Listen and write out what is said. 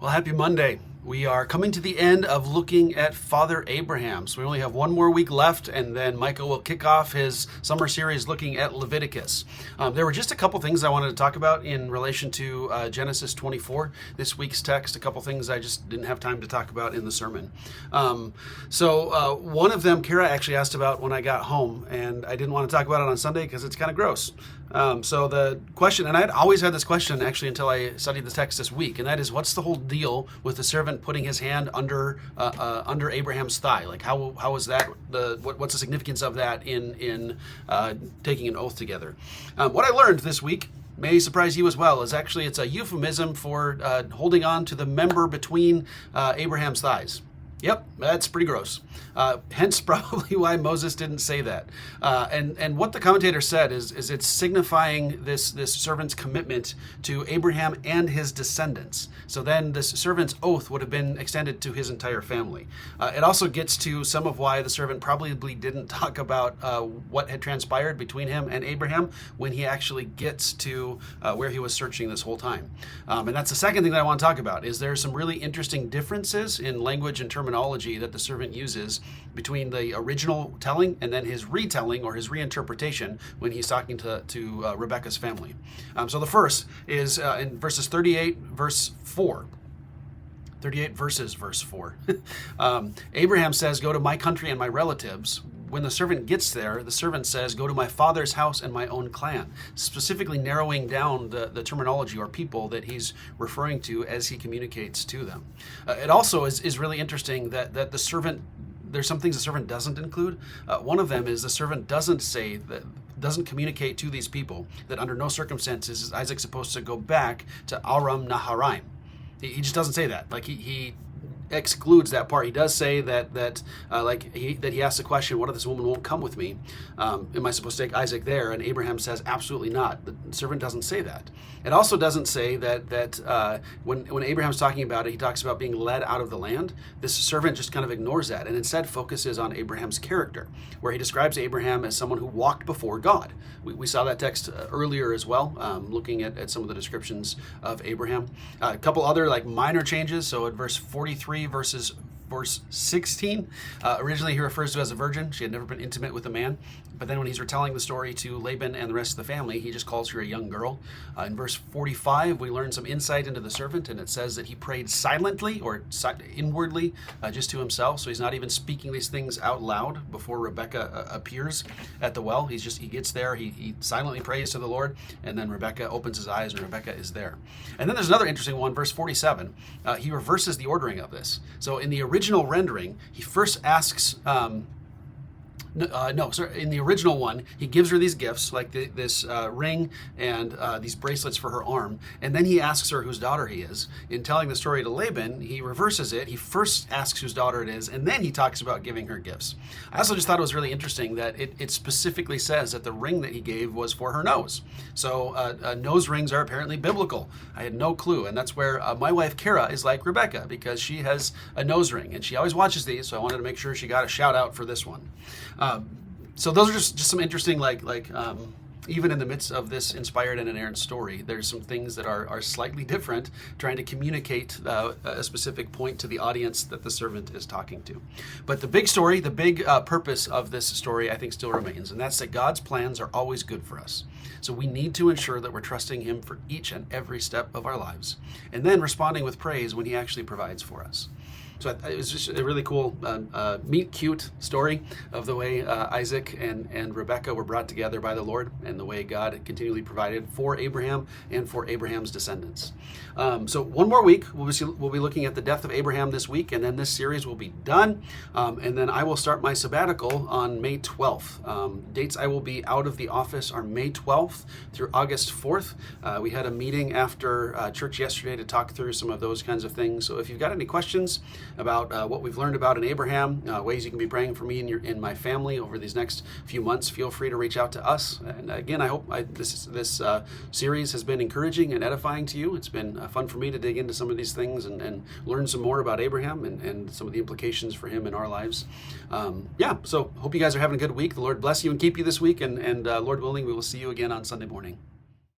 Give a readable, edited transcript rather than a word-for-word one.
Well, happy Monday. We are coming to the end of looking at Father Abraham. So we only have one more week left, and then Micah will kick off his summer series looking at Leviticus. There were just a couple things I wanted to talk about in relation to Genesis 24, this week's text, a couple things I just didn't have time to talk about in the sermon. One of them, Kara actually asked about when I got home, and I didn't want to talk about it on Sunday because it's kind of gross. So the question, and I'd always had this question actually until I studied the text this week, and that is, what's the whole deal with the servant putting his hand under Abraham's thigh? Like, how is that? What's the significance of that in taking an oath together? What I learned this week may surprise you as well is actually it's a euphemism for holding on to the member between Abraham's thighs. Yep, that's pretty gross. Hence probably why Moses didn't say that. And what the commentator said is it's signifying this servant's commitment to Abraham and his descendants. So then this servant's oath would have been extended to his entire family. It also gets to some of why the servant probably didn't talk about what had transpired between him and Abraham when he actually gets to where he was searching this whole time. And that's the second thing that I want to talk about, is there's some really interesting differences in language and terminology that the servant uses between the original telling and then his retelling or his reinterpretation when he's talking to Rebecca's family. So the first is in verses 38, verse 4. 38 verses, verse 4. Abraham says, "Go to my country and my relatives." When the servant gets there, the servant says, "Go to my father's house and my own clan," specifically narrowing down the terminology or people that he's referring to as he communicates to them. It also is really interesting that the servant, there's some things the servant doesn't include. One of them is the servant doesn't communicate to these people that under no circumstances is Isaac supposed to go back to Aram Naharaim. He just doesn't say that. Like he excludes that part. He does say that he asks the question, "What if this woman won't come with me? Am I supposed to take Isaac there?" And Abraham says, "Absolutely not." The servant doesn't say that. It also doesn't say that when Abraham's talking about it, he talks about being led out of the land. This servant just kind of ignores that and instead focuses on Abraham's character, where he describes Abraham as someone who walked before God. We saw that text earlier as well, looking at some of the descriptions of Abraham. A couple other minor changes. So at verse 43, verse 16, originally he refers to her as a virgin. She had never been intimate with a man. But then when he's retelling the story to Laban and the rest of the family, he just calls her a young girl. In verse 45, we learn some insight into the servant, and it says that he prayed silently or inwardly just to himself. So he's not even speaking these things out loud before Rebecca appears at the well. He gets there, he silently prays to the Lord, and then Rebecca opens his eyes and Rebecca is there. And then there's another interesting one, verse 47. He reverses the ordering of this. So in the original rendering, he first asks, in the original one, he gives her these gifts, like this ring and these bracelets for her arm, and then he asks her whose daughter he is. In telling the story to Laban, he reverses it. He first asks whose daughter it is, and then he talks about giving her gifts. I also just thought it was really interesting that it specifically says that the ring that he gave was for her nose. So nose rings are apparently biblical. I had no clue, and that's where my wife Kara is like Rebecca, because she has a nose ring, and she always watches these, so I wanted to make sure she got a shout out for this one. So those are just some interesting, even in the midst of this inspired and inerrant story, there's some things that are slightly different, trying to communicate a specific point to the audience that the servant is talking to. But the big story, the big purpose of this story, I think still remains, and that's that God's plans are always good for us. So we need to ensure that we're trusting Him for each and every step of our lives, and then responding with praise when He actually provides for us. So it was just a really cool, meet cute story of the way Isaac and Rebecca were brought together by the Lord, and the way God continually provided for Abraham and for Abraham's descendants. So one more week, we'll be looking at the death of Abraham this week, and then this series will be done. And then I will start my sabbatical on May 12th. Dates I will be out of the office are May 12th through August 4th. We had a meeting after church yesterday to talk through some of those kinds of things. So if you've got any questions about what we've learned about in Abraham, ways you can be praying for me and my family over these next few months, feel free to reach out to us. And again, I hope this series has been encouraging and edifying to you. It's been fun for me to dig into some of these things and learn some more about Abraham and some of the implications for him in our lives. So hope you guys are having a good week. The Lord bless you and keep you this week, and Lord willing, we will see you again on Sunday morning.